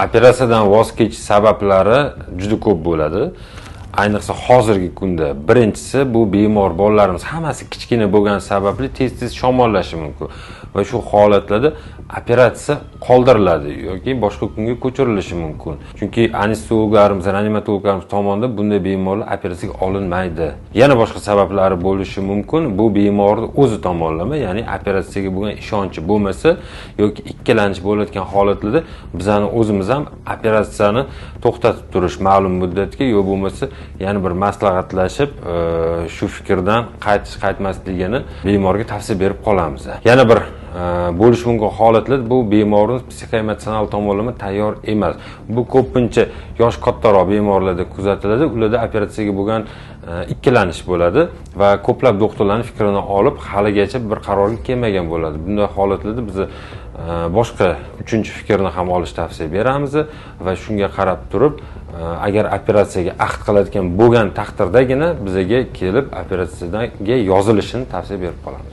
Operatsiyadan voz kechish sabablari juda ko'p bo'ladi. Ayniqsa hozirgi kunda birinchisi bu bemor bolalarimiz hammasi kichkina bo'lgani sababli tez shamollashi mumkin va shu holatlarda operatsiya qoldiriladi yoki boshqa kunga ko'chirilishi mumkin. Chunki anesteziyologlarimiz, reanimatologlarimiz tomonidan bunday bemorlar operatsiyaga olinmaydi. Yana boshqa sabablari bo'lishi mumkin. Bu bemorning o'zi tomonlama, ya'ni operatsiyaga bo'lgan ishonchi bo'lmasa yoki ikkilanish bo'layotgan holatlarda bizani o'zimiz ham operatsiyani to'xtatib turish ma'lum muddatga yo bo'lmasa yana bir maslahatlashib shu fikrdan qaytmasligini bemorga tavsiya berib qolamiz. Yana bir bo'lishi mumkin holatlar bu bemorning psixoemotsional tomonlama tayyor emas. Bu ko'pincha yosh kattaroq bemorlarda kuzatiladi. Ularda operatsiyaga bo'lgan ikkilanish bo'ladi va ko'plab doktorlarning fikrini olib haligacha bir qarorga kelmagan bo'ladi. Bunday holatlarda biz boshqa uchinchi fikrni ham olish tavsiya beramiz va shunga qarab turib agar operatsiyaga ahd qiladigan bo'lgan taqdirdagina bizga kelib operatsiyaga yozilishini tavsiya berib qolamiz.